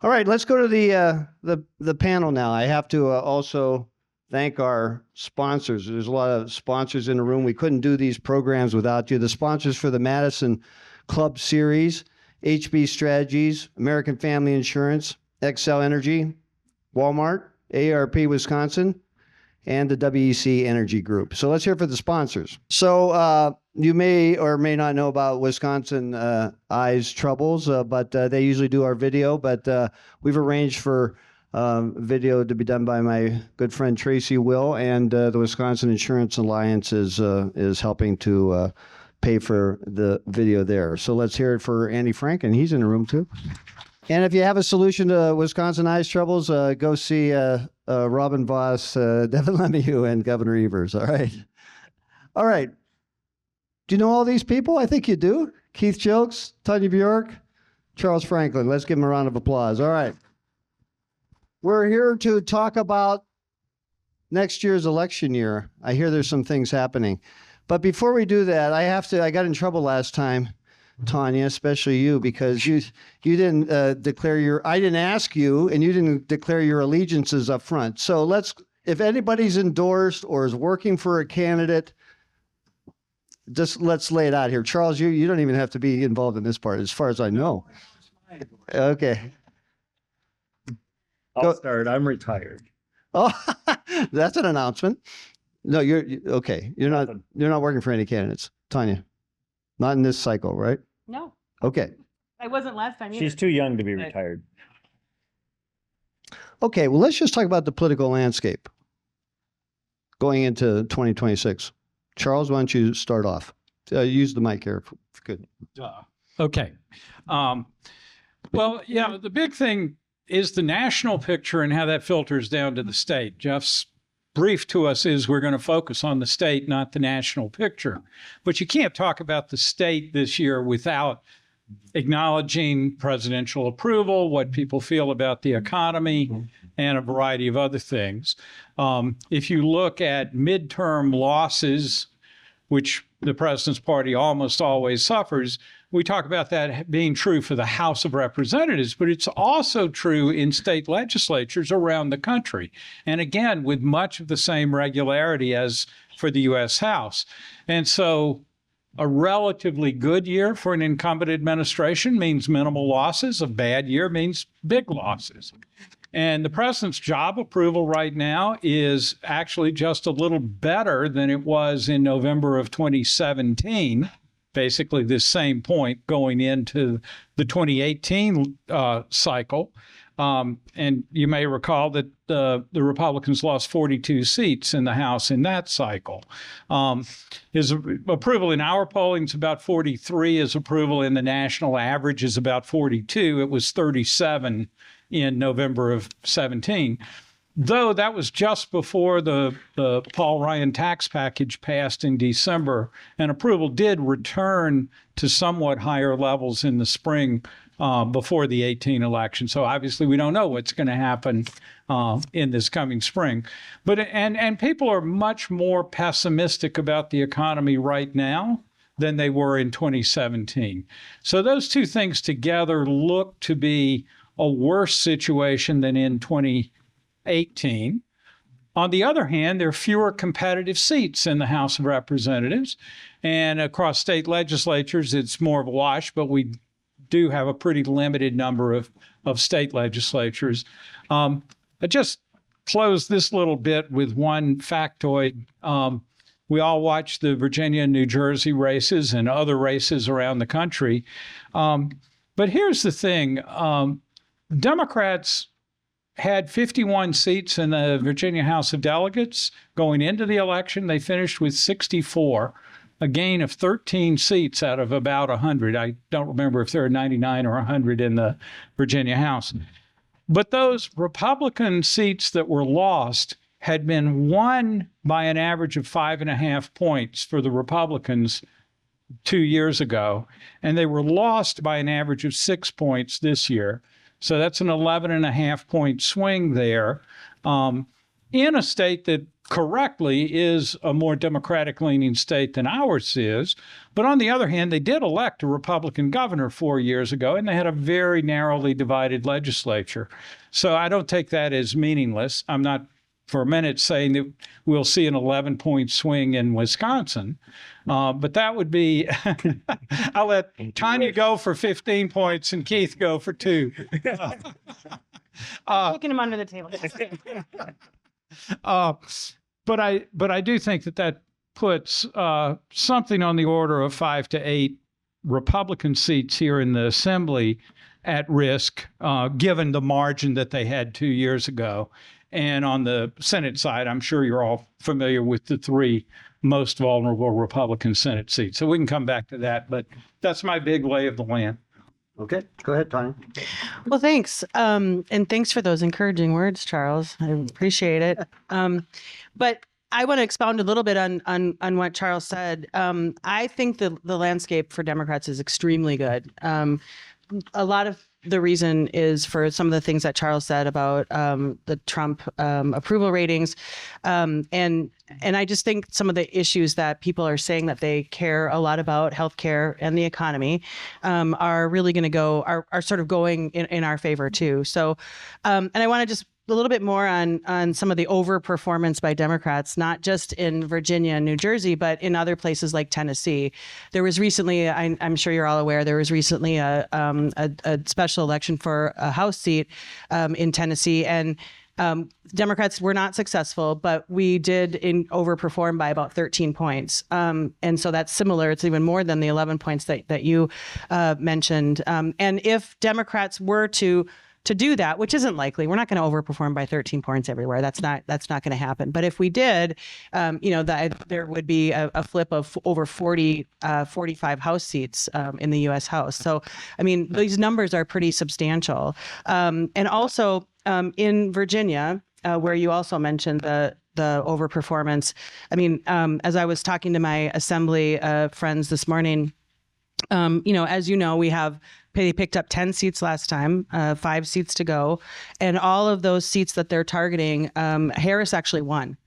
All right, let's go to the panel now. I have to also thank our sponsors. There's a lot of sponsors in the room. We couldn't do these programs without you. The sponsors for the Madison Club series, HB Strategies, American Family Insurance, Xcel Energy, Walmart, AARP Wisconsin, and the WEC Energy Group. So let's hear for the sponsors. So you may or may not know about Wisconsin Eyes Troubles, but they usually do our video. But we've arranged for video to be done by my good friend Tracy Will, and the Wisconsin Insurance Alliance is helping to pay for the video there. So let's hear it for Andy Frank, and he's in the room too. And if you have a solution to Wisconsin Eyes Troubles, go see Robin Voss, Devin Lemieux, and Governor Evers. All right. All right. Do you know all these people? I think you do. Keith Gilkes, Tanya Bjork, Charles Franklin. Let's give them a round of applause. All right. We're here to talk about next year's election year. I hear there's some things happening. But before we do that, I got in trouble last time, Tanya, especially you, because you didn't I didn't ask you, and you didn't declare your allegiances up front. So if anybody's endorsed or is working for a candidate, just let's lay it out here. Charles, you don't even have to be involved in this part, as far as I know. Okay. I'll start. I'm retired. Oh, that's an announcement. No, you're okay. You're not working for any candidates, Tanya. Not in this cycle, right? No. Okay. I wasn't last time either. She's too young to be retired. Okay, well, let's just talk about the political landscape going into 2026. Charles, why don't you start off? Use the mic here. Good. Okay. Well, yeah, the big thing is the national picture and how that filters down to the state. Jeff's brief to us is we're going to focus on the state, not the national picture. But you can't talk about the state this year without acknowledging presidential approval, what people feel about the economy, and a variety of other things. If you look at midterm losses, which the president's party almost always suffers, we talk about that being true for the House of Representatives, but it's also true in state legislatures around the country. And again, with much of the same regularity as for the U.S. House. And so a relatively good year for an incumbent administration means minimal losses. A bad year means big losses. And the president's job approval right now is actually just a little better than it was in November of 2017. Basically the same point going into the 2018 cycle. And you may recall that the Republicans lost 42 seats in the House in that cycle. His approval in our polling is about 43. His approval in the national average is about 42. It was 37 in November of 17. Though that was just before the Paul Ryan tax package passed in December, and approval did return to somewhat higher levels in the spring before the 18 election. So obviously we don't know what's going to happen in this coming spring. But and people are much more pessimistic about the economy right now than they were in 2017. So those two things together look to be a worse situation than in 2018. On the other hand, there are fewer competitive seats in the House of Representatives, and across state legislatures, it's more of a wash, but we do have a pretty limited number of state legislatures. I just close this little bit with one factoid. We all watch the Virginia and New Jersey races and other races around the country. But here's the thing. Democrats had 51 seats in the Virginia House of Delegates going into the election. They finished with 64, a gain of 13 seats out of about 100. I don't remember if there are 99 or 100 in the Virginia House. But those Republican seats that were lost had been won by an average of 5.5 points for the Republicans 2 years ago, and they were lost by an average of 6 points this year. So that's an 11.5 point swing there in a state that correctly is a more Democratic leaning state than ours is. But on the other hand, they did elect a Republican governor 4 years ago, and they had a very narrowly divided legislature. So I don't take that as meaningless. I'm not for a minute saying that we'll see an 11-point swing in Wisconsin. But that would be, I'll let Tanya go for 15 points and Keith go for 2. Taking him under the table. But I do think that puts something on the order of 5 to 8 Republican seats here in the Assembly at risk, given the margin that they had 2 years ago. And on the Senate side, I'm sure you're all familiar with the 3 most vulnerable Republican Senate seats. So we can come back to that, but that's my big lay of the land. Okay, go ahead, Tanya. Well, thanks. And thanks for those encouraging words, Charles. I appreciate it. But I want to expound a little bit on what Charles said. I think the landscape for Democrats is extremely good. A lot of the reason is for some of the things that Charles said about the Trump approval ratings. And I just think some of the issues that people are saying that they care a lot about, healthcare and the economy, are really going to go, are sort of going in our favor too. So, and I want to just a little bit more on some of the overperformance by Democrats, not just in Virginia and New Jersey, but in other places like Tennessee. There was recently, I'm sure you're all aware, there was recently a special election for a House seat in Tennessee, and Democrats were not successful, but we did overperform by about 13 points. And so that's similar. It's even more than the 11 points that you mentioned. And if Democrats were to do that, which isn't likely, we're not going to overperform by 13 points everywhere. That's not going to happen. But if we did, there would be a flip of over 45 House seats in the U.S. House. So, I mean, these numbers are pretty substantial. And also in Virginia, where you also mentioned the overperformance. I mean, as I was talking to my assembly friends this morning, as you know, they picked up 10 seats last time, 5 seats to go. And all of those seats that they're targeting, Harris actually won,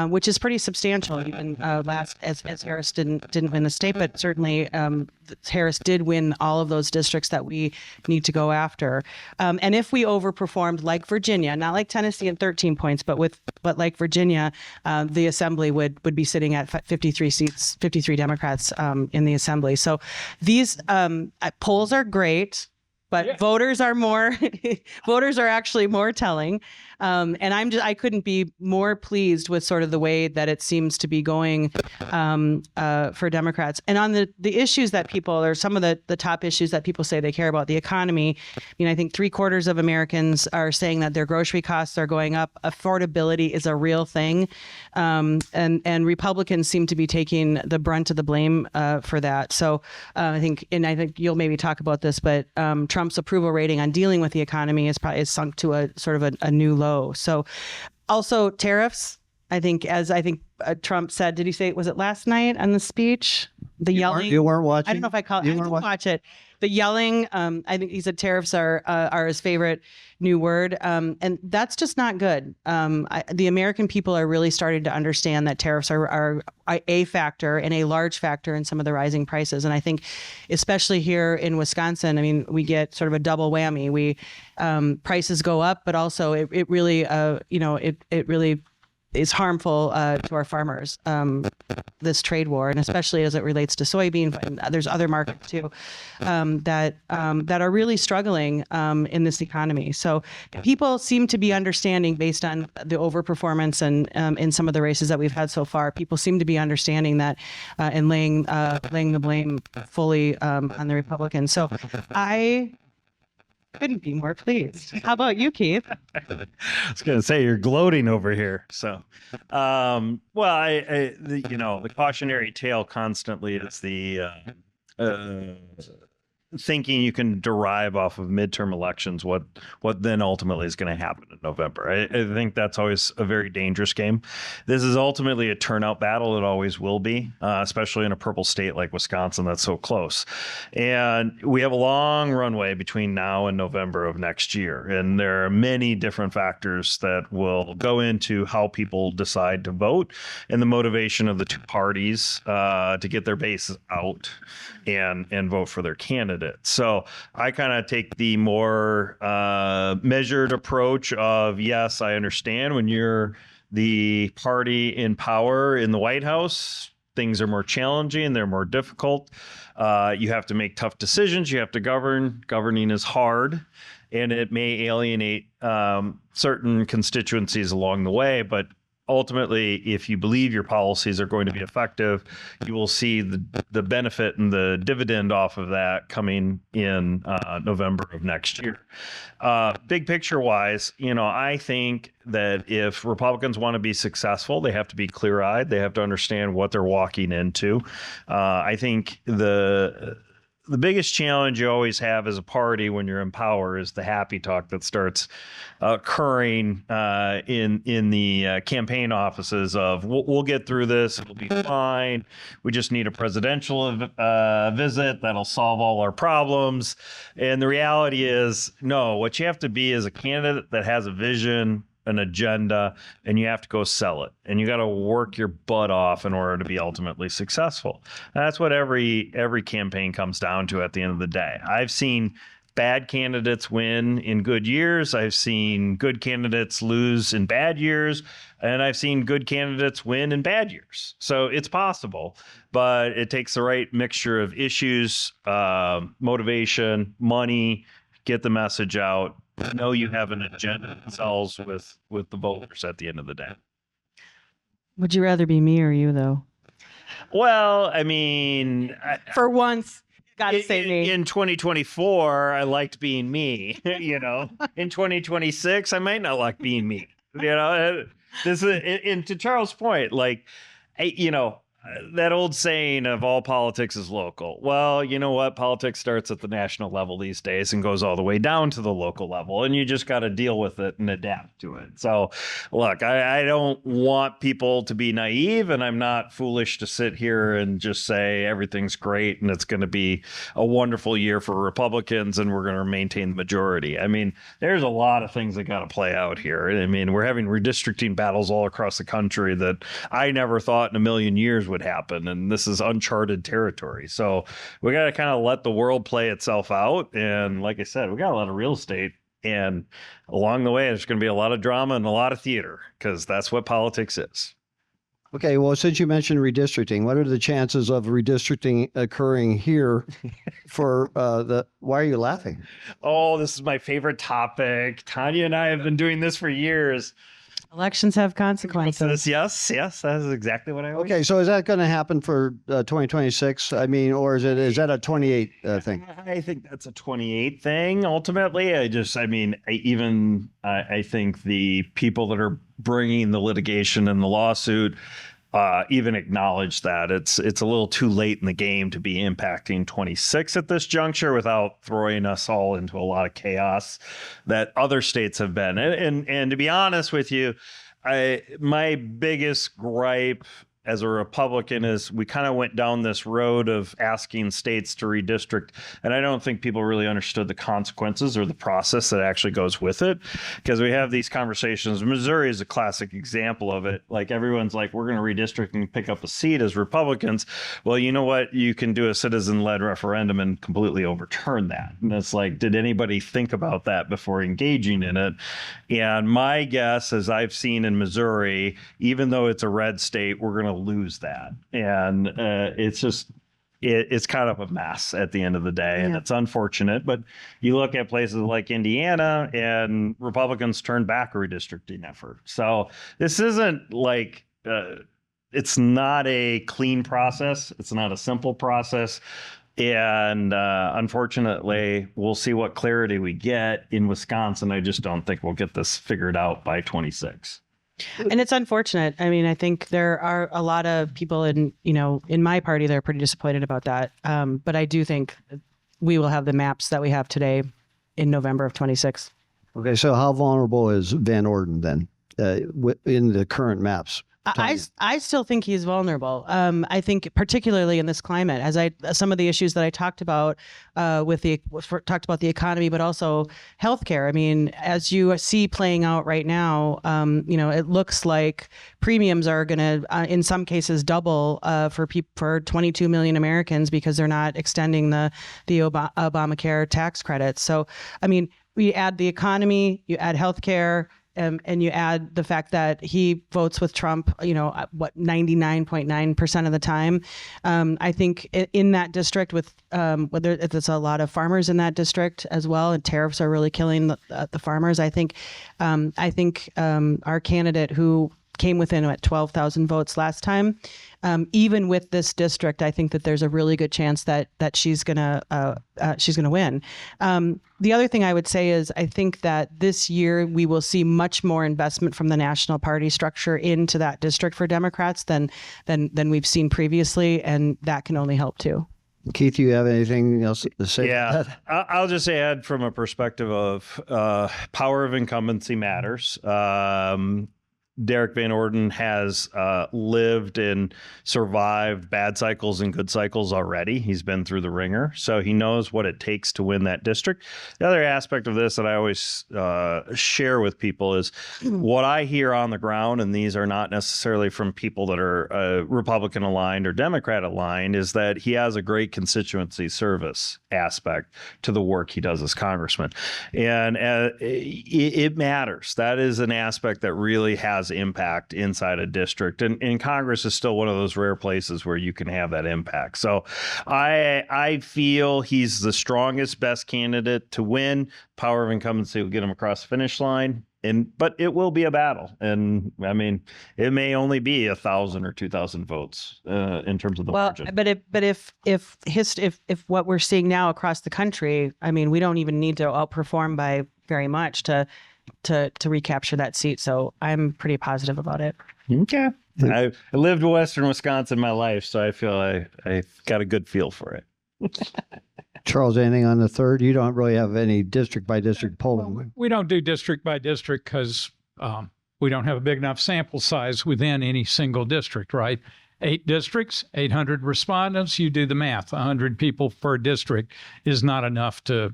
which is pretty substantial. Even as Harris didn't win the state, but certainly Harris did win all of those districts that we need to go after. And if we overperformed like Virginia, not like Tennessee at 13 points, but like Virginia, the assembly would be sitting at 53 seats, 53 Democrats in the assembly. So these polls are great. But voters are actually more telling. And I couldn't be more pleased with sort of the way that it seems to be going for Democrats. And on the issues that people, or some of the top issues that people say they care about, the economy, I think 3/4 of Americans are saying that their grocery costs are going up. Affordability is a real thing. And Republicans seem to be taking the brunt of the blame for that. So I think you'll maybe talk about this, but Trump's approval rating on dealing with the economy is sunk to a sort of a new low. So also tariffs, I think Trump said, did he say, was it last night on the speech? The yelling. You weren't watching? I don't know if I didn't watch it. The yelling, I think he said tariffs are his favorite new word. And that's just not good. The American people are really starting to understand that tariffs are a factor and a large factor in some of the rising prices. And I think especially here in Wisconsin, I mean, we get sort of a double whammy. Prices go up, but also it really is harmful to our farmers, this trade war, and especially as it relates to soybean. And there's other markets too that are really struggling in this economy. So people seem to be understanding, based on the overperformance and in some of the races that we've had so far, people seem to be understanding that and laying the blame fully on the Republicans. So I couldn't be more pleased. How about you, Keith? I was going to say you're gloating over here. So, the cautionary tale constantly is the thinking you can derive off of midterm elections what then ultimately is going to happen in November. I think that's always a very dangerous game. This is ultimately a turnout battle. It always will be, especially in a purple state like Wisconsin that's so close. And we have a long runway between now and November of next year. And there are many different factors that will go into how people decide to vote and the motivation of the two parties to get their base out and vote for their candidate. So I kind of take the more measured approach of, yes, I understand when you're the party in power in the White House, things are more challenging, they're more difficult. You have to make tough decisions. You have to govern. Governing is hard, and it may alienate certain constituencies along the way. But ultimately, if you believe your policies are going to be effective, you will see the benefit and the dividend off of that coming in November of next year. Big picture wise, I think that if Republicans want to be successful, they have to be clear-eyed. They have to understand what they're walking into. I think the biggest challenge you always have as a party when you're in power is the happy talk that starts occurring in the campaign offices of we'll get through this, it'll be fine. We just need a presidential visit that'll solve all our problems. And the reality is, no, what you have to be is a candidate that has a vision, an agenda, and you have to go sell it, and you got to work your butt off in order to be ultimately successful. And that's what every campaign comes down to at the end of the day. I've seen bad candidates win in good years. I've seen good candidates lose in bad years, and I've seen good candidates win in bad years. So it's possible, but it takes the right mixture of issues, motivation, money, get the message out. Know you have an agenda that sells with the voters at the end of the day. Would you rather be me or you, though? Well, I mean, For once, gotta say me. In 2024, I liked being me. In 2026, I might not like being me. This is, and to Charles' point, that old saying of all politics is local. Well, you know what? Politics starts at the national level these days and goes all the way down to the local level. And you just got to deal with it and adapt to it. So, look, I don't want people to be naive, and I'm not foolish to sit here and just say everything's great and it's going to be a wonderful year for Republicans and we're going to maintain the majority. I mean, there's a lot of things that got to play out here. I mean, we're having redistricting battles all across the country that I never thought in a million years would happen, and this is uncharted territory. So we got to kind of let the world play itself out. And like I said, we got a lot of real estate, and along the way there's going to be a lot of drama and a lot of theater, because that's what politics is. Okay, well, since you mentioned redistricting, what are the chances of redistricting occurring here for why are you laughing? Oh, this is my favorite topic. Tanya and I have been doing this for years. Elections have consequences. Yes, that is exactly what I always. Okay, so is that going to happen for 2026? I mean, or is that a 28 thing? I think that's a 28 thing. Ultimately, I think the people that are bringing the litigation and the lawsuit even acknowledge that it's a little too late in the game to be impacting 26 at this juncture without throwing us all into a lot of chaos that other states have been. And to be honest with you, my biggest gripe as a Republican is we kind of went down this road of asking states to redistrict. And I don't think people really understood the consequences or the process that actually goes with it, because we have these conversations. Missouri is a classic example of it. Like, everyone's like, we're going to redistrict and pick up a seat as Republicans. Well, you know what? You can do a citizen-led referendum and completely overturn that. And it's like, did anybody think about that before engaging in it? And my guess, as I've seen in Missouri, even though it's a red state, we're going to lose that. And it's kind of a mess at the end of the day. And it's unfortunate, but you look at places like Indiana and Republicans turned back a redistricting effort. So this isn't like it's not a clean process. It's not a simple process. And unfortunately, we'll see what clarity we get in Wisconsin. I just don't think we'll get this figured out by 26. And it's unfortunate. I mean, I think there are a lot of people in my party that are pretty disappointed about that. But I do think we will have the maps that we have today in November of 26. Okay, so how vulnerable is Van Orden then in the current maps? I still think he's vulnerable. I think particularly in this climate, some of the issues that I talked about talked about the economy, but also healthcare. I mean, as you see playing out right now, it looks like premiums are going to, in some cases, double for 22 million Americans because they're not extending the Obamacare tax credits. So, I mean, we add the economy, you add healthcare. And you add the fact that he votes with Trump, 99.9% of the time. I think in that district, with whether it's a lot of farmers in that district as well, and tariffs are really killing the farmers. I think our candidate who came within 12,000 votes last time, even with this district, I think that there's a really good chance that she's gonna win. The other thing I would say is I think that this year we will see much more investment from the national party structure into that district for Democrats than we've seen previously, and that can only help too. Keith, you have anything else to say? Yeah, I'll just add from a perspective of power of incumbency matters. Derek Van Orden has lived and survived bad cycles and good cycles already. He's been through the ringer, so he knows what it takes to win that district. The other aspect of this that I always share with people is what I hear on the ground, and these are not necessarily from people that are Republican aligned or Democrat aligned, is that he has a great constituency service aspect to the work he does as congressman. And it matters. That is an aspect that really has impact inside a district, and Congress is still one of those rare places where you can have that impact. So I feel he's the strongest, best candidate to win. Power of incumbency will get him across the finish line, but it will be a battle. And I mean, it may only be 1,000 or 2,000 votes in terms of the margin. But if what we're seeing now across the country, I mean, we don't even need to outperform by very much to recapture that seat. So I'm pretty positive about it. Okay. I lived in Western Wisconsin my life, so I feel I got a good feel for it. Charles, anything on the third? You don't really have any district by district polling. Well, we don't do district by district because we don't have a big enough sample size within any single district, right? 8 districts, 800 respondents. You do the math. 100 people per district is not enough to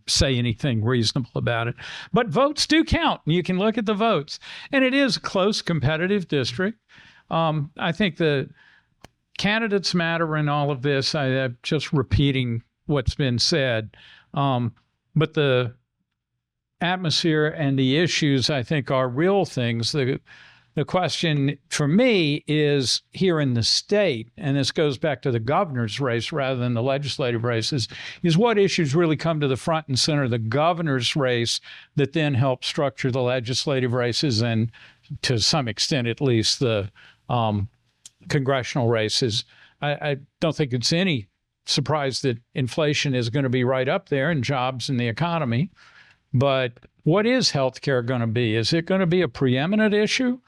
say anything reasonable about it. But votes do count. You can look at the votes. And it is a close, competitive district. I think the candidates matter in all of this. I'm just repeating what's been said. But the atmosphere and the issues, I think, are real things. The question for me is here in the state, and this goes back to the governor's race rather than the legislative races, is what issues really come to the front and center of the governor's race that then help structure the legislative races and, to some extent at least, the congressional races. I don't think it's any surprise that inflation is going to be right up there and jobs and the economy. But what is healthcare going to be? Is it going to be a preeminent issue?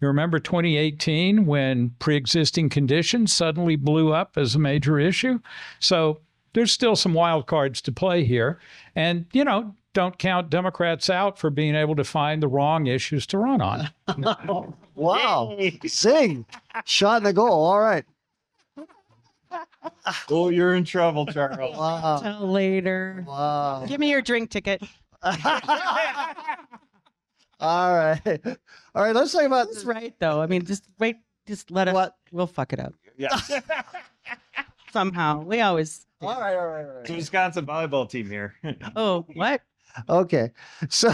You remember 2018 when pre-existing conditions suddenly blew up as a major issue? So there's still some wild cards to play here. And, don't count Democrats out for being able to find the wrong issues to run on. Wow. Zing. Shot in the goal. All right. Oh, you're in trouble, Charles. Wow. Till later. Wow. Give me your drink ticket. All right. All right. Let's talk about That's right, though. I mean, just wait. Just let us. What? We'll fuck it up Yeah. somehow. We always. All right. The Wisconsin volleyball team here. Oh, what? Okay. So,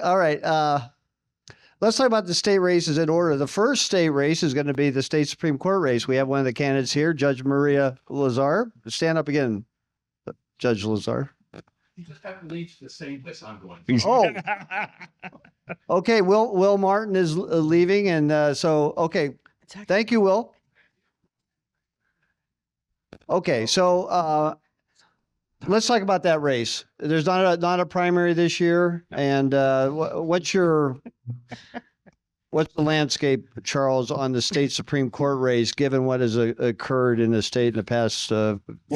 all right. Let's talk about the state races in order. The first state race is going to be the state Supreme Court race. We have one of the candidates here, Judge Maria Lazar. Stand up again, Judge Lazar. You just haven't reached the same place I'm going. Oh, okay. Will Martin is leaving, and okay. Thank you, Will. Okay, so let's talk about that race. There's not a primary this year, and what's your what's the landscape, Charles, on the state Supreme Court race, given what has occurred in the state in the past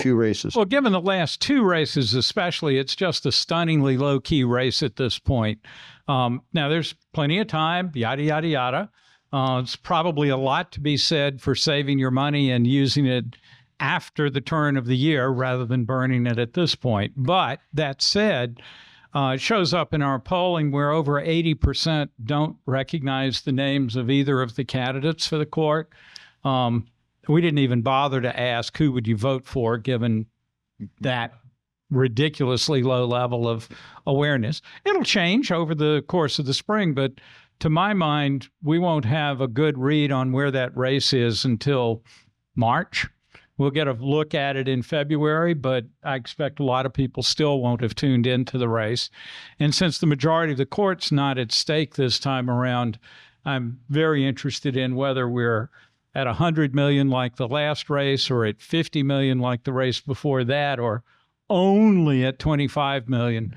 few races? Well, given the last two races especially, it's just a stunningly low-key race at this point. Now, there's plenty of time, yada, yada, yada. It's probably a lot to be said for saving your money and using it after the turn of the year rather than burning it at this point. But that said, it shows up in our polling where over 80% don't recognize the names of either of the candidates for the court. We didn't even bother to ask who would you vote for given that ridiculously low level of awareness. It'll change over the course of the spring, but to my mind, we won't have a good read on where that race is until March. We'll get a look at it in February, but I expect a lot of people still won't have tuned into the race. And since the majority of the court's not at stake this time around, I'm very interested in whether we're at 100 million like the last race or at 50 million like the race before that or only at 25 million.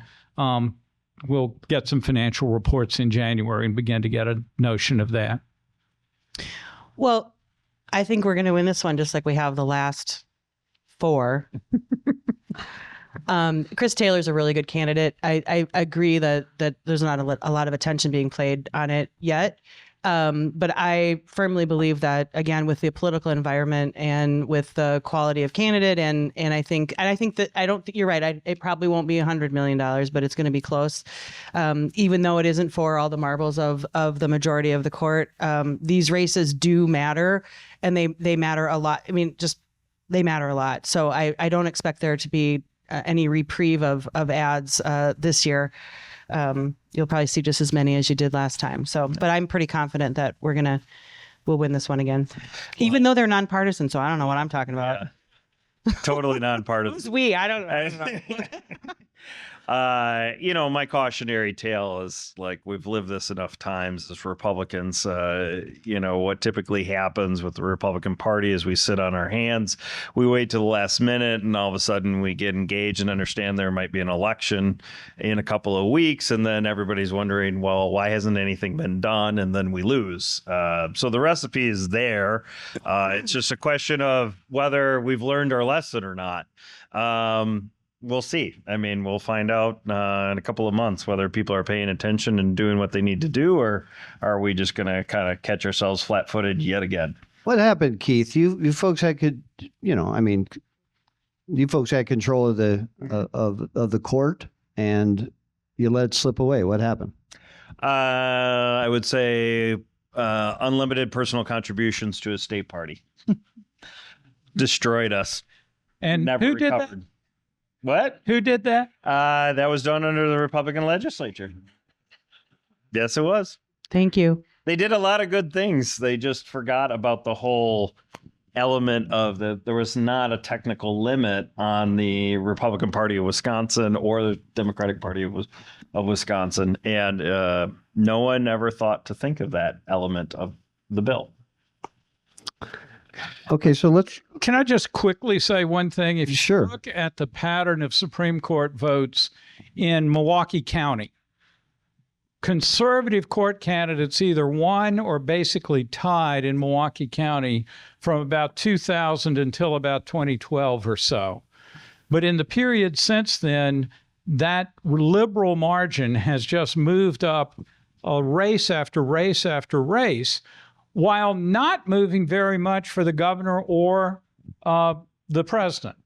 We'll get some financial reports in January and begin to get a notion of that. Well, I think we're going to win this one just like we have the last four. Chris Taylor's a really good candidate. I agree that there's not a lot of attention being played on it yet. But I firmly believe that, again, with the political environment and with the quality of candidate, and I think that I don't think you're right. It probably won't be $100 million, but it's going to be close. Even though it isn't for all the marbles of the majority of the court, these races do matter, and they matter a lot. I mean, just they matter a lot. So I don't expect there to be any reprieve of ads this year. You'll probably see just as many as you did last time. So, but I'm pretty confident that we'll win this one again, even though they're nonpartisan. So I don't know what I'm talking about. Yeah. Totally nonpartisan. Who's we? I don't know. My cautionary tale is like we've lived this enough times as Republicans. What typically happens with the Republican Party is we sit on our hands, we wait to the last minute, and all of a sudden we get engaged and understand there might be an election in a couple of weeks, and then everybody's wondering, well, why hasn't anything been done? And then we lose. So the recipe is there. It's just a question of whether we've learned our lesson or not. We'll see. I mean, we'll find out in a couple of months whether people are paying attention and doing what they need to do, or are we just going to kind of catch ourselves flat-footed yet again? What happened, Keith? You folks had you folks had control of the court, and you let it slip away. What happened? I would say unlimited personal contributions to a state party destroyed us. And Never who did recovered. that? What? Who did that? That was done under the Republican legislature. Yes, it was. Thank you. They did a lot of good things. They just forgot about the whole element of there was not a technical limit on the Republican Party of Wisconsin or the Democratic Party of Wisconsin. And no one ever thought to think of that element of the bill. Okay, so Can I just quickly say one thing? If you Sure. look at the pattern of Supreme Court votes in Milwaukee County, conservative court candidates either won or basically tied in Milwaukee County from about 2000 until about 2012 or so. But in the period since then, that liberal margin has just moved up race after race after race, while not moving very much for the governor or the president.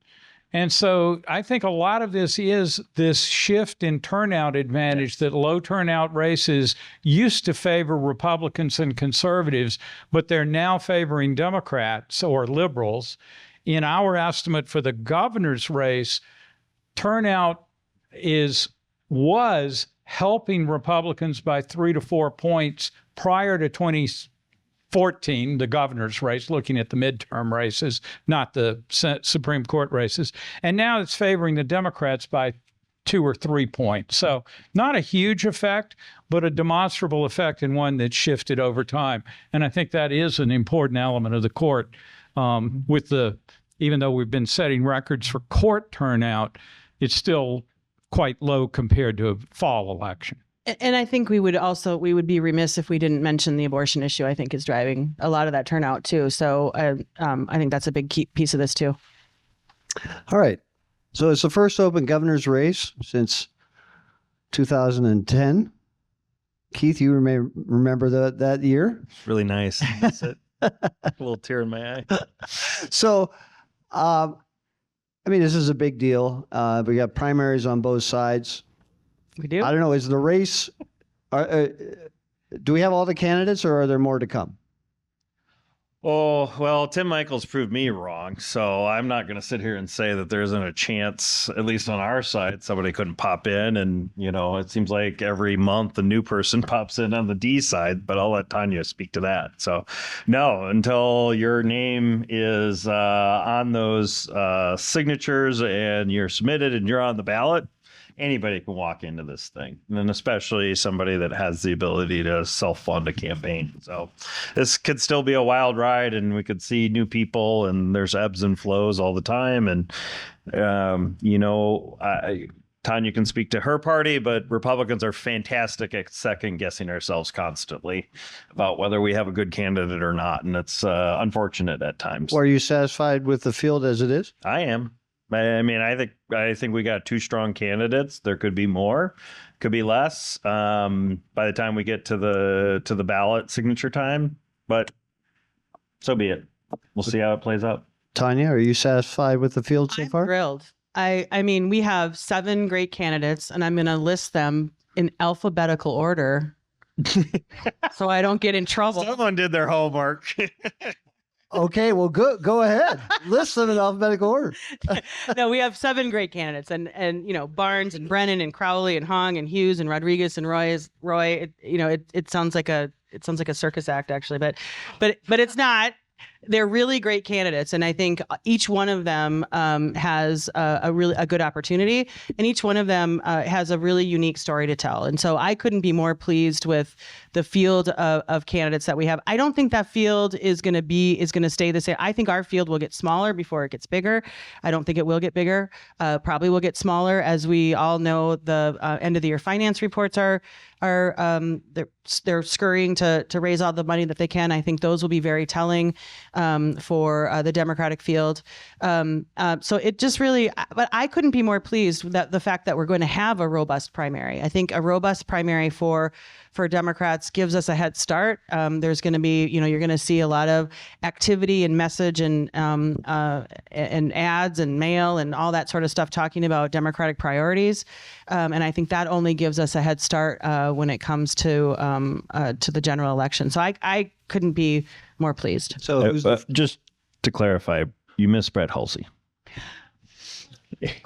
And so I think a lot of this is this shift in turnout advantage that low turnout races used to favor Republicans and conservatives, but they're now favoring Democrats or liberals. In our estimate for the governor's race, turnout was helping Republicans by 3 to 4 points prior to 2014, the governor's race, looking at the midterm races, not the Supreme Court races. And now it's favoring the Democrats by 2 or 3 points. So not a huge effect, but a demonstrable effect, and one that's shifted over time. And I think that is an important element of the court. Even though we've been setting records for court turnout, it's still quite low compared to a fall election. And I think we would be remiss if we didn't mention the abortion issue. I think is driving a lot of that turnout too. So I think that's a big key piece of this too. All right. So it's the first open governor's race since 2010. Keith, you may remember that year? It's really nice. That's it. A little tear in my eye. So, I mean, this is a big deal. We got primaries on both sides. We do. I don't know. Is the race? Do we have all the candidates, or are there more to come? Oh, well, Tim Michaels proved me wrong, so I'm not going to sit here and say that there isn't a chance, at least on our side, somebody couldn't pop in. And, it seems like every month a new person pops in on the D side, but I'll let Tanya speak to that. So, no, until your name is on those signatures and you're submitted and you're on the ballot, anybody can walk into this thing, and then especially somebody that has the ability to self-fund a campaign. So this could still be a wild ride, and we could see new people, and there's ebbs and flows all the time. And, Tanya can speak to her party, but Republicans are fantastic at second guessing ourselves constantly about whether we have a good candidate or not. And it's unfortunate at times. Or are you satisfied with the field as it is? I am. I mean, I think we got 2 strong candidates. There could be more, could be less by the time we get to the ballot signature time. But so be it. We'll see how it plays out. Tanya, are you satisfied with the field so far? I'm thrilled. I mean, we have 7 great candidates, and I'm going to list them in alphabetical order, so I don't get in trouble. Someone did their homework. Okay, well, go ahead. List them in alphabetical order. No, we have 7 great candidates, and Barnes and Brennan and Crowley and Hung and Hughes and Rodriguez and Roy. It sounds like a circus act actually, but it's not. They're really great candidates, and I think each one of them has a good opportunity, and each one of them has a really unique story to tell. And so I couldn't be more pleased with the field of candidates that we have. I don't think that field is going to stay the same. I think our field will get smaller before it gets bigger. I don't think it will get bigger. Probably will get smaller. As we all know, the end of the year finance reports are they're scurrying to raise all the money that they can. I think those will be very telling for the Democratic field. So it just really, but I couldn't be more pleased with the fact that we're going to have a robust primary. I think a robust primary for Democrats gives us a head start. There's going to be, you're going to see a lot of activity and message and ads and mail and all that sort of stuff talking about Democratic priorities. And I think that only gives us a head start when it comes to the general election. So I couldn't be more pleased. So just to clarify, you missed Brett Halsey.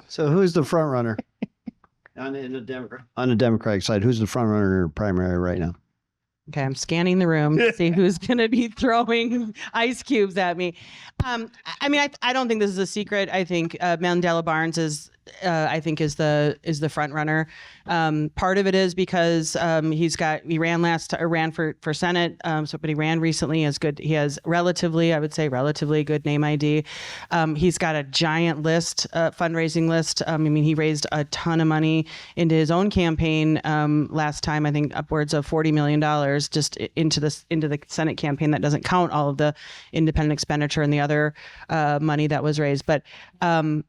So who's the front runner on the Democratic side? Who's the front runner in the primary right now? Okay, I'm scanning the room to see who's going to be throwing ice cubes at me. I mean, I don't think this is a secret. I think Mandela Barnes is the front runner. Part of it is because he ran for Senate. But he ran recently. He has relatively good name ID. He's got a giant fundraising list. I mean, he raised a ton of money into his own campaign last time. I think upwards of $40 million just into the Senate campaign. That doesn't count all of the independent expenditure and the other money that was raised. But I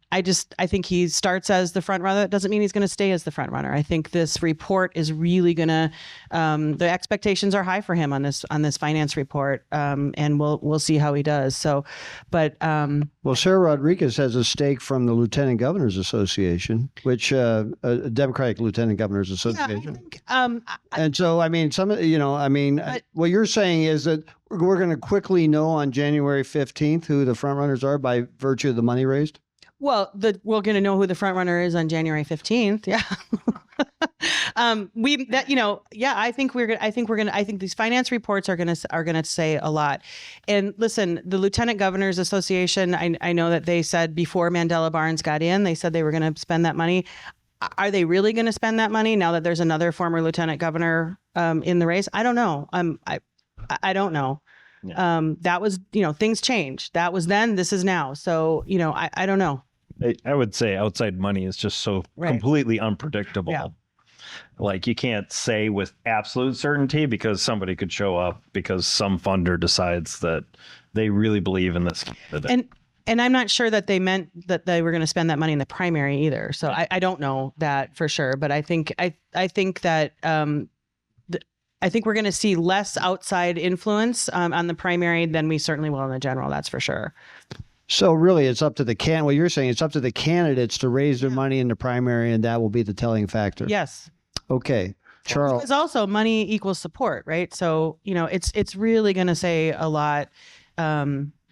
think he starts as the front runner. That doesn't mean he's going to stay as the front runner. I think this report is really going to. The expectations are high for him on this finance report, and we'll see how he does. So, but Sarah Rodriguez has a stake from the Lieutenant Governors Association, which a Democratic Lieutenant Governors Association. Yeah, I think, and so, I mean, what you're saying is that we're going to quickly know on January 15th who the front runners are by virtue of the money raised. Well, we're going to know who the front runner is on January 15th. Yeah. I think these finance reports are going to say a lot. And listen, the Lieutenant Governors Association, I know that they said before Mandela Barnes got in, they said they were going to spend that money. Are they really going to spend that money now that there's another former lieutenant governor in the race? I don't know. I don't know. Yeah. That was, things changed. That was then, this is now. So, I don't know. I would say outside money is just so completely unpredictable. Yeah. like you can't say with absolute certainty because somebody could show up because some funder decides that they really believe in this candidate. And I'm not sure that they meant that they were going to spend that money in the primary either. So I don't know that for sure. But I think that I think we're going to see less outside influence on the primary than we certainly will in the general. That's for sure. So really, it's up to the what you're saying, it's up to the candidates to raise their money in the primary, and that will be the telling factor. Yes. Okay. Charles. Because also money equals support, right? So, it's really going to say a lot.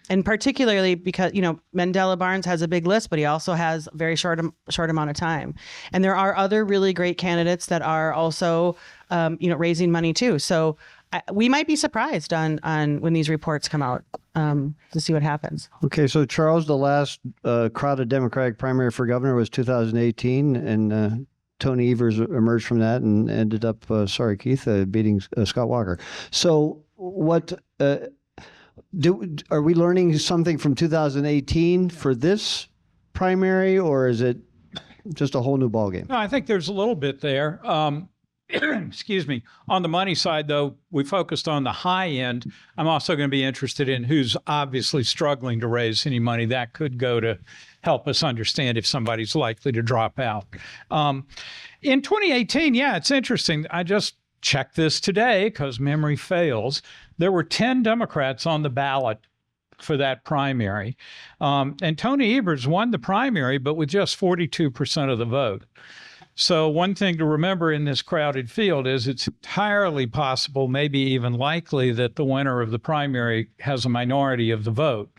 And particularly because, Mandela Barnes has a big list, but he also has a very short amount of time. And there are other really great candidates that are also, raising money too. So we might be surprised on when these reports come out to see what happens. Okay. So Charles, the last crowded Democratic primary for governor was 2018, and Tony Evers emerged from that and ended up, Keith, beating Scott Walker. So what... are we learning something from 2018 for this primary, or is it just a whole new ballgame? No, I think there's a little bit there. Excuse me. On the money side, though, we focused on the high end. I'm also going to be interested in who's obviously struggling to raise any money. That could go to help us understand if somebody's likely to drop out. In 2018, it's interesting. I just checked this today because memory fails. There were 10 Democrats on the ballot for that primary. And Tony Evers won the primary, but with just 42% of the vote. So one thing to remember in this crowded field is it's entirely possible, maybe even likely, that the winner of the primary has a minority of the vote.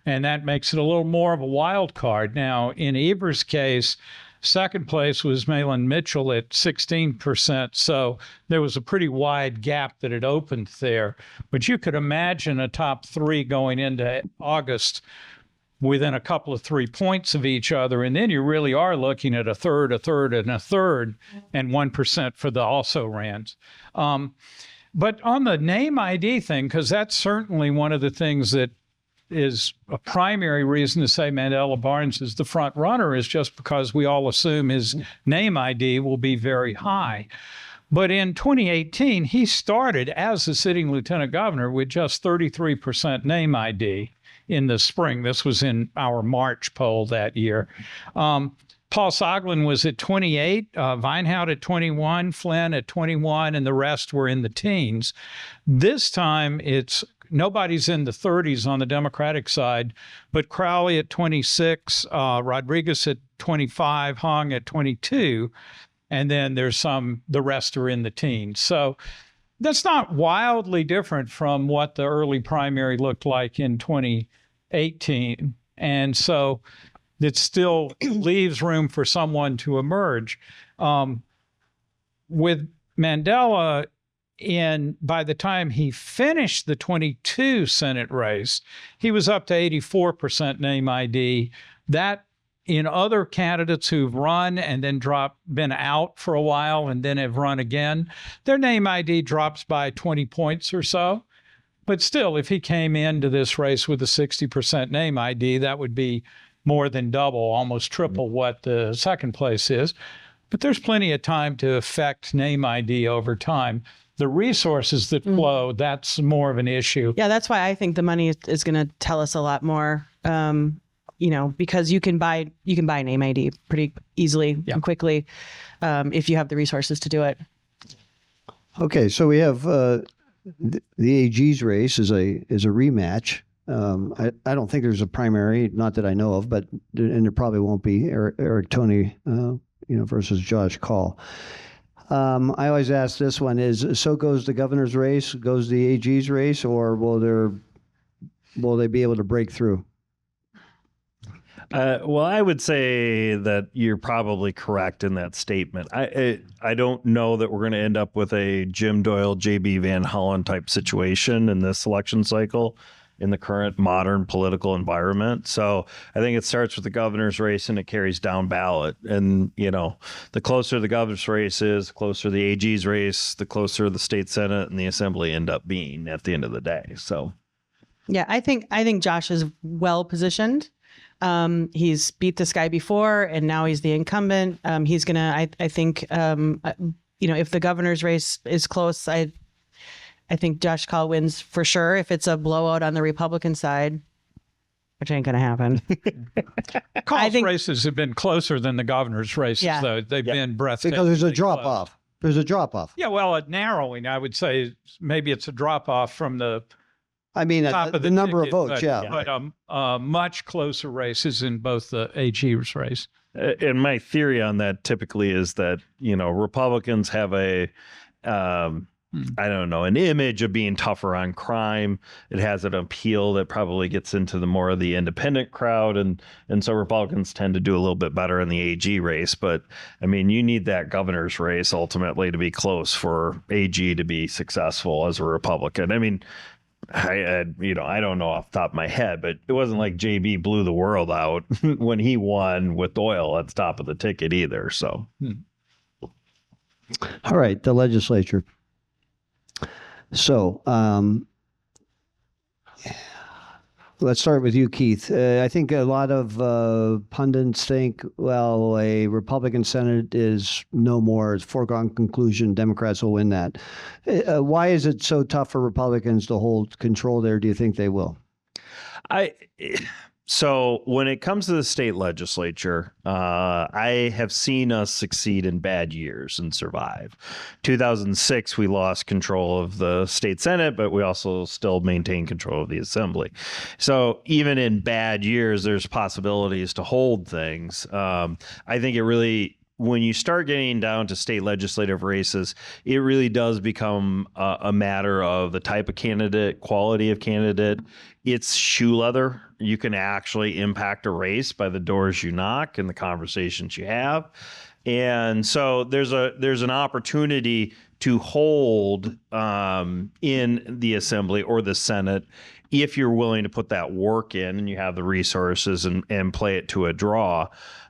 And that makes it a little more of a wild card. Now, in Evers' case, second place was Malin Mitchell at 16%. So there was a pretty wide gap that had opened there. But you could imagine a top three going into August within a couple of 3 points of each other. And then you really are looking at a third, and a third, and 1% for the also-rans. But on the name ID thing, because that's certainly one of the things that is a primary reason to say Mandela Barnes is the front runner, is just because we all assume his name ID will be very high. But in 2018, he started as the sitting lieutenant governor with just 33% name ID in the spring. This was in our March poll that year. Paul Soglin was at 28, Weinhaut at 21, Flynn at 21, and the rest were in the teens. This time nobody's in the 30s on the Democratic side, but Crowley at 26, Rodriguez at 25, Hong at 22, and then the rest are in the teens. So that's not wildly different from what the early primary looked like in 2018. And so it still leaves room for someone to emerge. With Mandela, by the time he finished the 22 Senate race, he was up to 84% name ID. That, in other candidates who've run and then been out for a while and then have run again, their name ID drops by 20 points or so. But still, if he came into this race with a 60% name ID, that would be more than double, almost triple what the second place is. But there's plenty of time to affect name ID over time. The resources that flow, that's more of an issue. Yeah, that's why I think the money is going to tell us a lot more, because you can buy name ID pretty easily and quickly if you have the resources to do it. Okay, so we have the AG's race is a rematch. I don't think there's a primary, not that I know of, and there probably won't be Eric Toney, versus Josh Call. I always ask this one so goes the governor's race, goes the AG's race, or will they be able to break through? Well, I would say that you're probably correct in that statement. I don't know that we're going to end up with a Jim Doyle, J.B. Van Hollen type situation in this election cycle in the current modern political environment. So I think it starts with the governor's race and it carries down ballot. And, the closer the governor's race is, the closer the AG's race, the closer the state Senate and the assembly end up being at the end of the day. So, yeah, I think Josh is well positioned. He's beat this guy before, and now he's the incumbent. He's gonna, I think, if the governor's race is close, I think Josh Kaul wins for sure. If it's a blowout on the Republican side, which ain't going to happen. Kaul's races have been closer than the governor's races, though. They've been breathtaking. Because there's a drop off. There's a drop off. Yeah, well, a narrowing, I would say, maybe it's a drop off from the top of the number ticket, of votes, but much closer races in both the AG's race. And my theory on that typically is that, Republicans have an image of being tougher on crime. It has an appeal that probably gets into the more of the independent crowd. And so Republicans tend to do a little bit better in the AG race. But I mean, you need that governor's race ultimately to be close for AG to be successful as a Republican. I mean, I don't know off the top of my head, but it wasn't like JB blew the world out when he won with Doyle at the top of the ticket either. So, All right, the legislature. So let's start with you, Keith. I think a lot of pundits think, well, a Republican Senate is no more. It's a foregone conclusion. Democrats will win that. Why is it so tough for Republicans to hold control there? Do you think they will? So when it comes to the state legislature, I have seen us succeed in bad years and survive. 2006, we lost control of the state Senate, but we also still maintain control of the assembly. So even in bad years, there's possibilities to hold things. I think it really, when you start getting down to state legislative races, it really does become a matter of the type of candidate, quality of candidate. It's shoe leather. You can actually impact a race by the doors you knock and the conversations you have. And so there's an opportunity to hold in the assembly or the Senate if you're willing to put that work in and you have the resources and play it to a draw.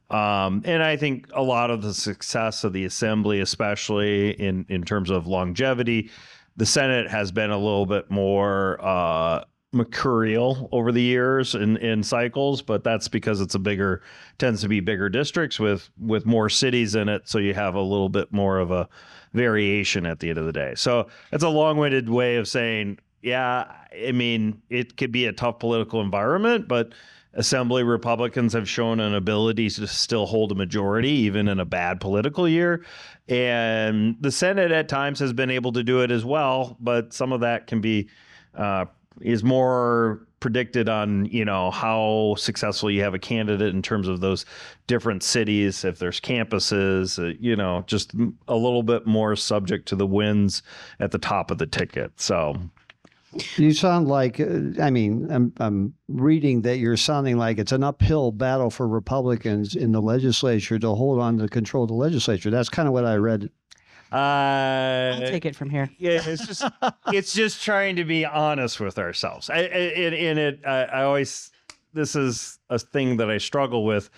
And I think a lot of the success of the assembly, especially in terms of longevity, the Senate has been a little bit more mercurial over the years in cycles, but that's because it's tends to be bigger districts with more cities in it. So you have a little bit more of a variation at the end of the day. So it's a long-winded way of saying, yeah, I mean, it could be a tough political environment, but Assembly Republicans have shown an ability to still hold a majority, even in a bad political year. And the Senate at times has been able to do it as well, but some of that can be is more predicted on, how successful you have a candidate in terms of those different cities, if there's campuses, just a little bit more subject to the wins at the top of the ticket. So you sound like, I'm reading that you're sounding like it's an uphill battle for Republicans in the legislature to hold on to control of the legislature. That's kind of what I read. I'll take it from here. Yeah, it's just trying to be honest with ourselves. This is a thing that I struggle with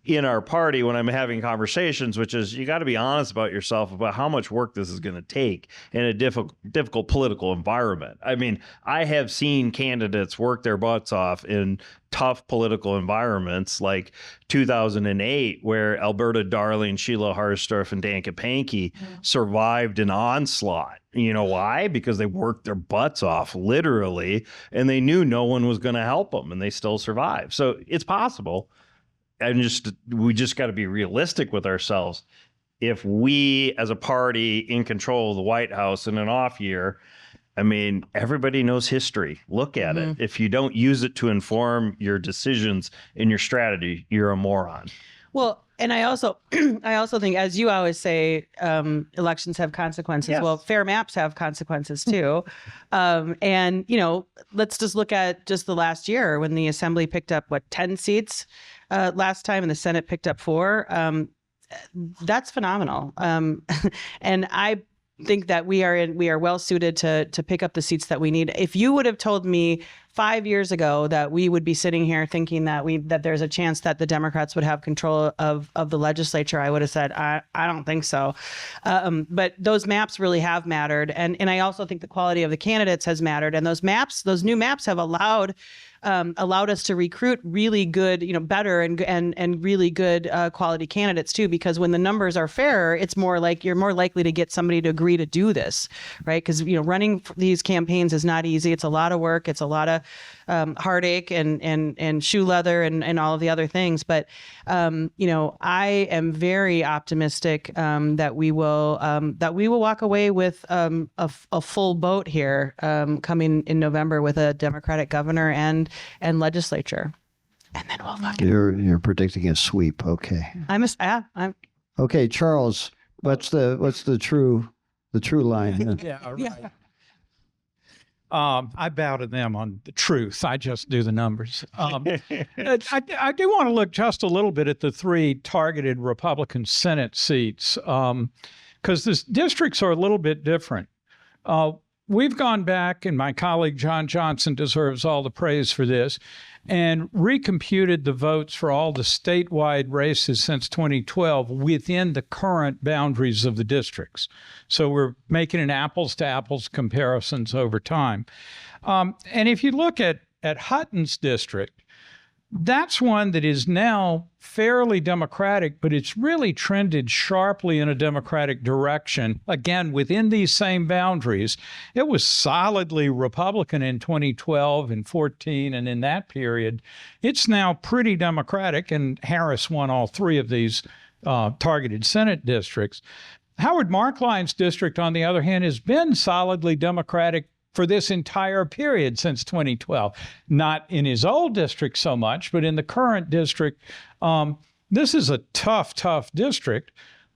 in our party when I'm having conversations, which is you got to be honest about yourself about how much work this is going to take in a difficult political environment. I mean, I have seen candidates work their butts off in tough political environments like 2008, where Alberta Darling, Sheila Harsdorf, and Dan Kapanke survived an onslaught. You know why? Because they worked their butts off, literally, and they knew no one was going to help them, and they still survived. So it's possible. And we just got to be realistic with ourselves. If we, as a party in control of the White House in an off year, I mean, everybody knows history. Look at it. If you don't use it to inform your decisions and your strategy, you're a moron. Well, and I also think, as you always say, elections have consequences. Yes. Well, fair maps have consequences too. And, let's just look at just the last year when the Assembly picked up, 10 seats last time and the Senate picked up 4. That's phenomenal. And I think that we are well suited to pick up the seats that we need. If you would have told me 5 years ago that we would be sitting here thinking that there's a chance that the Democrats would have control of the legislature, I would have said, I don't think so. But those maps really have mattered. And I also think the quality of the candidates has mattered. And those new maps have allowed us to recruit really good, better and really good quality candidates too, because when the numbers are fairer, it's more like you're more likely to get somebody to agree to do this, right? Because, running these campaigns is not easy. It's a lot of work. It's a lot of heartache and shoe leather and all of the other things. But, I am very optimistic that we will walk away with a full boat here coming in November with a Democratic governor and legislature. And then we'll fucking... You're predicting a sweep. Okay. I'm Okay, Charles, what's the true line? Yeah, right. I bow to them on the truth. I just do the numbers. I do want to look just a little bit at the 3 targeted Republican Senate seats because the districts are a little bit different. We've gone back, and my colleague John Johnson deserves all the praise for this, and recomputed the votes for all the statewide races since 2012 within the current boundaries of the districts. So we're making an apples-to-apples comparisons over time. And if you look at Hutton's district, that's one that is now fairly Democratic, but it's really trended sharply in a Democratic direction. Again, within these same boundaries, it was solidly Republican in 2012 and 14, and in that period, it's now pretty Democratic, and Harris won all 3 of these targeted Senate districts. Howard Markline's district, on the other hand, has been solidly Democratic for this entire period since 2012. Not in his old district so much, but in the current district, this is a tough district.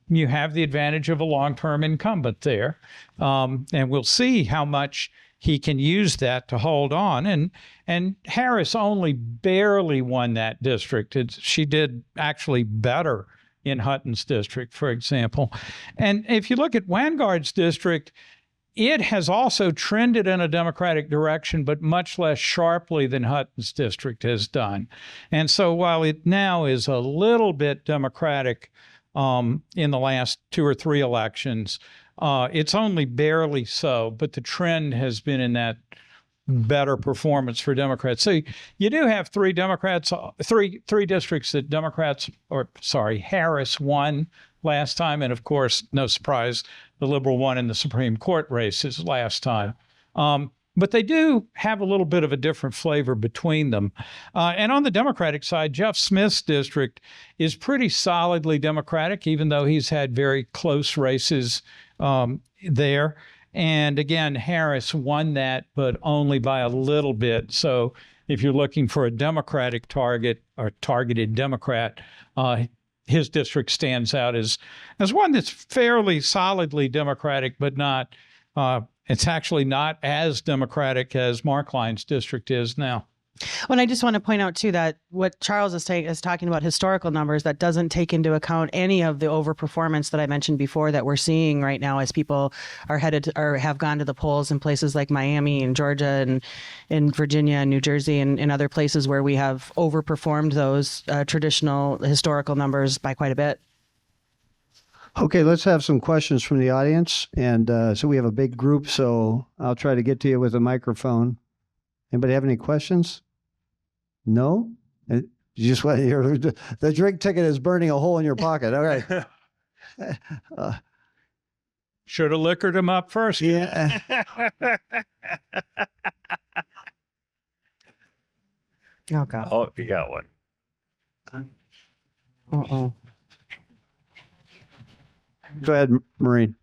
You have the advantage of a long-term incumbent there, and we'll see how much he can use that to hold on. And Harris only barely won that district. She did actually better in Hutton's district, for example. And if you look at Vanguard's district, it has also trended in a Democratic direction, but much less sharply than Hutton's district has done. And so while it now is a little bit Democratic in the last 2 or 3 elections, it's only barely so, but the trend has been in that better performance for Democrats. So you do have 3 districts that Harris won last time. And of course, no surprise, the Liberal won in the Supreme Court races last time. But they do have a little bit of a different flavor between them. And on the Democratic side, Jeff Smith's district is pretty solidly Democratic, even though he's had very close races there. And again, Harris won that, but only by a little bit. So if you're looking for a Democratic target or targeted Democrat, his district stands out as one that's fairly solidly Democratic, but not, it's actually not as Democratic as Markline's district is now. Well, and I just want to point out too that what Charles is talking about historical numbers, that doesn't take into account any of the overperformance that I mentioned before that we're seeing right now as people are headed to, or have gone to the polls in places like Miami and Georgia and in Virginia and New Jersey and other places where we have overperformed those traditional historical numbers by quite a bit. Okay, let's have some questions from the audience. And so we have a big group, so I'll try to get to you with a microphone. Anybody have any questions? No? You just want the drink ticket is burning a hole in your pocket. All right. Should have liquored him up first. Yeah. Oh, God. Oh, you got one. Uh-oh. Go ahead, Maureen.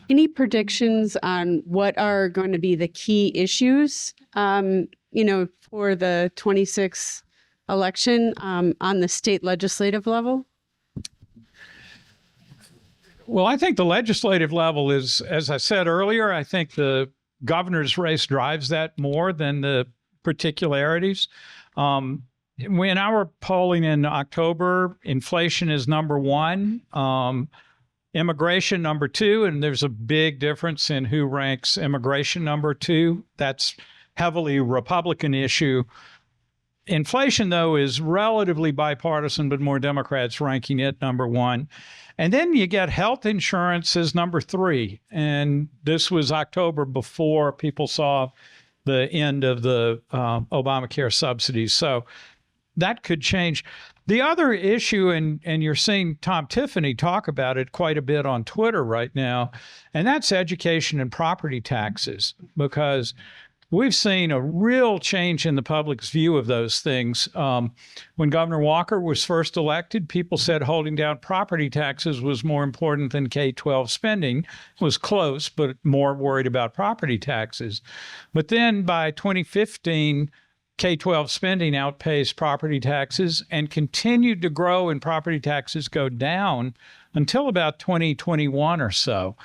Any predictions on what are going to be the key issues, for the 26th election on the state legislative level? Well, I think the legislative level is, as I said earlier, I think the governor's race drives that more than the particularities. In our polling in October, inflation is number one. Immigration number 2, and there's a big difference in who ranks immigration number 2. That's heavily Republican issue. Inflation, though, is relatively bipartisan, but more Democrats ranking it number 1. And then you get health insurance as number 3. And this was October before people saw the end of the Obamacare subsidies. So that could change. The other issue, and you're seeing Tom Tiffany talk about it quite a bit on Twitter right now, and that's education and property taxes, because we've seen a real change in the public's view of those things. When Governor Walker was first elected, people said holding down property taxes was more important than K-12 spending. It was close, but more worried about property taxes. But then by 2015, K-12 spending outpaced property taxes and continued to grow, and property taxes go down until about 2021 or so.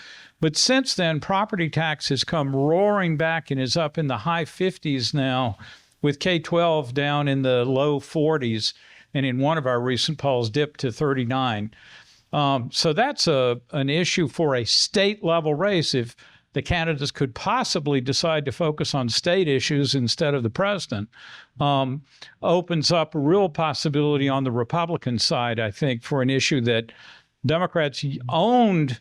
But since then, property tax has come roaring back and is up in the high 50s now, with K-12 down in the low 40s, and in one of our recent polls dipped to 39. So that's an issue for a state-level race. If the candidates could possibly decide to focus on state issues instead of the president, opens up a real possibility on the Republican side, I think, for an issue that Democrats owned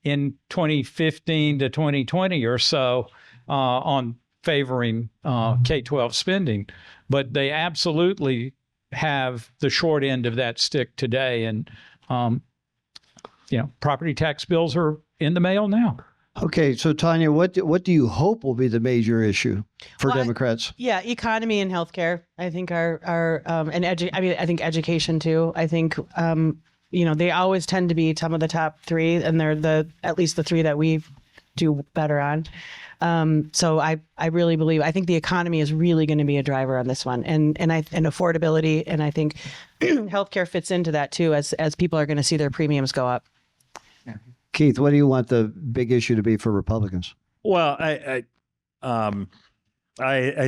in 2015 to 2020 or so on favoring K-12 spending. But they absolutely have the short end of that stick today. And, property tax bills are in the mail now. Okay, so Tanya, what do you hope will be the major issue for Democrats? Economy and healthcare, I think I think education too. I think they always tend to be some of the top 3, and they're at least the 3 that we do better on. So I really believe, I think the economy is really going to be a driver on this one, and affordability, and I think healthcare fits into that too, as people are going to see their premiums go up. Keith, what do you want the big issue to be for Republicans? Well, I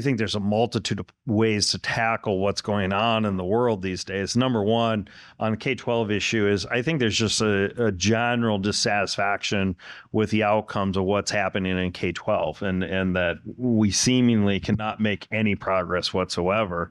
think there's a multitude of ways to tackle what's going on in the world these days. Number one, on the K-12 issue is I think there's just a general dissatisfaction with the outcomes of what's happening in K-12, and that we seemingly cannot make any progress whatsoever.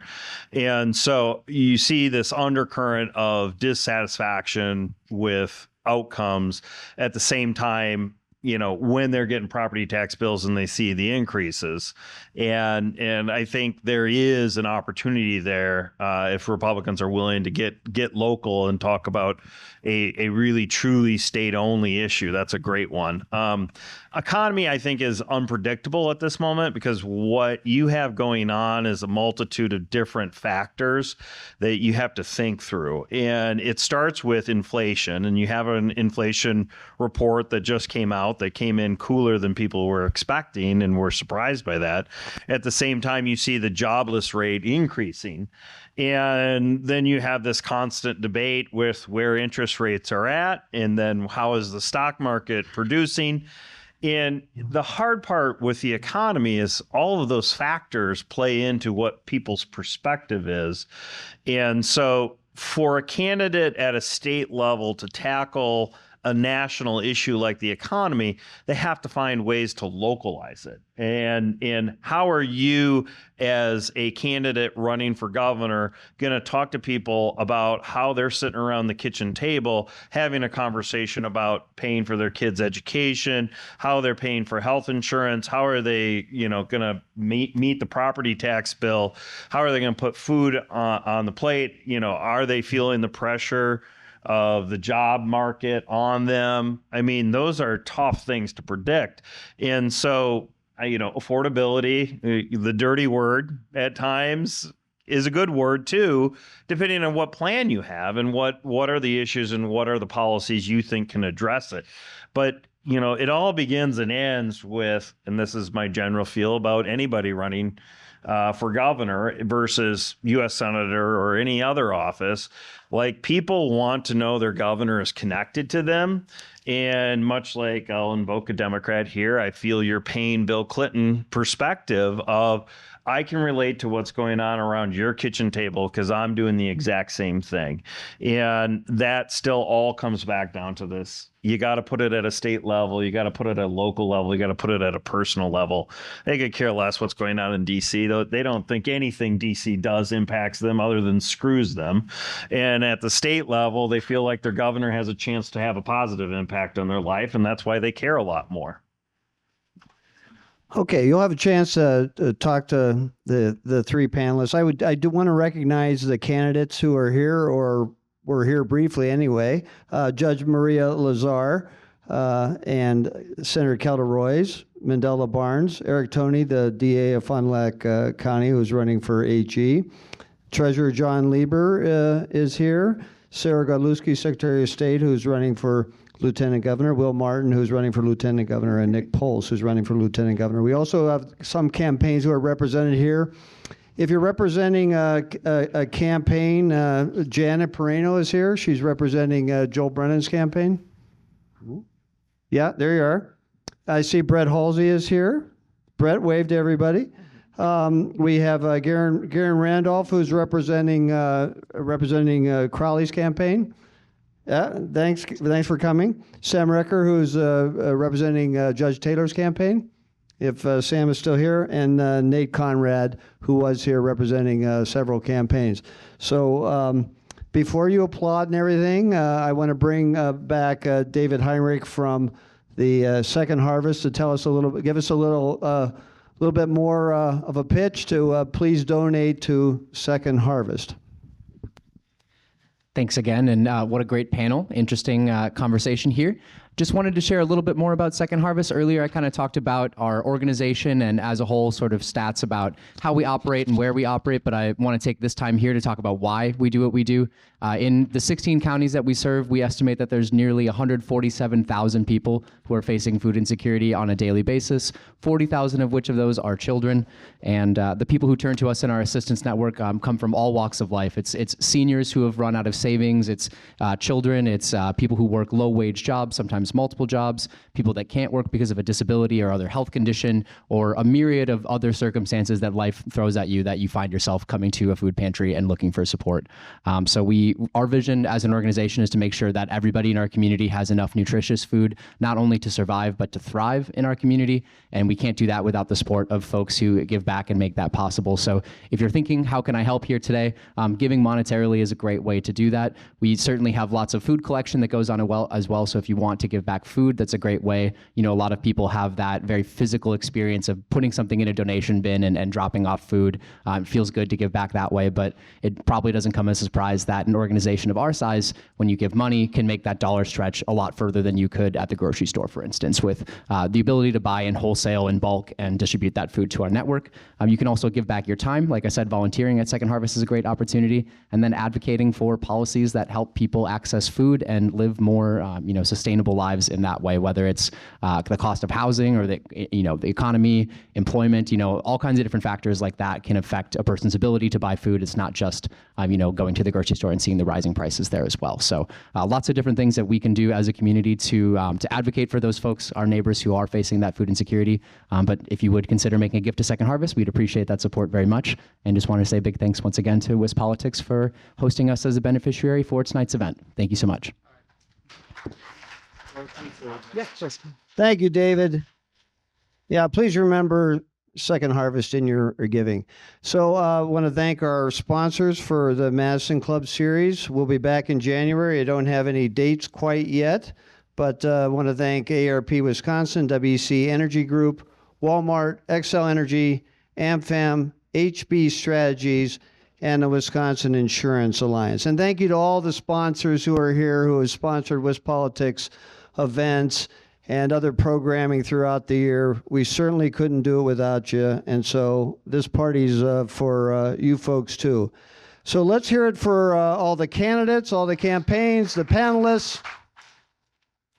And so you see this undercurrent of dissatisfaction with outcomes at the same time, when they're getting property tax bills and they see the increases. And I think there is an opportunity there if Republicans are willing to get local and talk about a really truly state-only issue. That's a great one. Economy, I think, is unpredictable at this moment because what you have going on is a multitude of different factors that you have to think through. And it starts with inflation, and you have an inflation report that just came out that came in cooler than people were expecting and were surprised by that. At the same time, you see the jobless rate increasing. And then you have this constant debate with where interest rates are at, and then how is the stock market producing. And the hard part with the economy is all of those factors play into what people's perspective is. And so for a candidate at a state level to tackle a national issue like the economy, they have to find ways to localize it. And how are you, as a candidate running for governor, going to talk to people about how they're sitting around the kitchen table having a conversation about paying for their kids' education, how they're paying for health insurance, how are they, going to meet the property tax bill, how are they going to put food on the plate, are they feeling the pressure of the job market on them? I mean, those are tough things to predict. And so, affordability, the dirty word at times, is a good word too, depending on what plan you have and what are the issues and what are the policies you think can address it. But, it all begins and ends with, and this is my general feel about anybody running for governor versus U.S. senator or any other office, like, people want to know their governor is connected to them. And much like I'll invoke a Democrat here, I feel your pain, Bill Clinton perspective of, I can relate to what's going on around your kitchen table because I'm doing the exact same thing. And that still all comes back down to this. You got to put it at a state level. You got to put it at a local level. You got to put it at a personal level. They could care less what's going on in D.C. Though they don't think anything D.C. does impacts them other than screws them. And at the state level, they feel like their governor has a chance to have a positive impact on their life, and that's why they care a lot more. Okay, you'll have a chance to talk to the three panelists. I do want to recognize the candidates who are here or were here briefly anyway. Judge Maria Lazar and Senator Kelda Roys, Mandela Barnes, Eric Toney, the DA of Fond du Lac County, who's running for AG. Treasurer John Lieber is here. Sarah Godlewski, Secretary of State, who's running for Lieutenant Governor, Will Martin, who's running for Lieutenant Governor, and Nick Pols, who's running for Lieutenant Governor. We also have some campaigns who are represented here. If you're representing a campaign, Janet Perino is here. She's representing Joel Brennan's campaign. Yeah, there you are. I see Brett Halsey is here. Brett, wave to everybody. We have Garen Randolph, who's representing Crowley's campaign. Yeah, thanks for coming. Sam Recker, who's representing Judge Taylor's campaign, if Sam is still here, and Nate Conrad, who was here representing several campaigns. So before you applaud and everything, I want to bring back David Heinrich from the Second Harvest to tell us give us a little bit more of a pitch to please donate to Second Harvest. Thanks again, and what a great panel. Interesting conversation here. Just wanted to share a little bit more about Second Harvest. Earlier, I kind of talked about our organization and as a whole sort of stats about how we operate and where we operate, but I want to take this time here to talk about why we do what we do. In the 16 counties that we serve, we estimate that there's nearly 147,000 people who are facing food insecurity on a daily basis, 40,000 of which of those are children. And the people who turn to us in our assistance network come from all walks of life. It's seniors who have run out of savings, it's children, it's people who work low-wage jobs, sometimes multiple jobs, people that can't work because of a disability or other health condition, or a myriad of other circumstances that life throws at you that you find yourself coming to a food pantry and looking for support. So our vision as an organization is to make sure that everybody in our community has enough nutritious food, not only to survive, but to thrive in our community. And we can't do that without the support of folks who give back and make that possible. So if you're thinking, how can I help here today? Giving monetarily is a great way to do that. We certainly have lots of food collection that goes on as well. So if you want to give back food, that's a great way. You know, a lot of people have that very physical experience of putting something in a donation bin and dropping off food. It feels good to give back that way, but it probably doesn't come as a surprise that an organization of our size, when you give money, can make that dollar stretch a lot further than you could at the grocery store, for instance, with the ability to buy in wholesale in bulk and distribute that food to our network. You can also give back your time. Like I said, volunteering at Second Harvest is a great opportunity, and then advocating for policies that help people access food and live more sustainable lives in that way, whether it's the cost of housing or the economy, employment, all kinds of different factors like that can affect a person's ability to buy food. It's not just going to the grocery store and seeing the rising prices there as well. So lots of different things that we can do as a community to advocate for those folks, our neighbors who are facing that food insecurity. But if you would consider making a gift to Second Harvest, we'd appreciate that support very much. And just want to say big thanks once again to WisPolitics for hosting us as a beneficiary for tonight's event. Thank you so much. Thank you, David. Yeah, please remember Second Harvest in your giving. So I want to thank our sponsors for the Madison Club series. We'll be back in January. I don't have any dates quite yet, but I want to thank ARP Wisconsin, WEC Energy Group, Walmart, Xcel Energy, AmFam, HB Strategies, and the Wisconsin Insurance Alliance. And thank you to all the sponsors who are here who have sponsored WisPolitics events and other programming throughout the year. We certainly couldn't do it without you. And so this party's for you folks too. So let's hear it for all the candidates, all the campaigns, the panelists.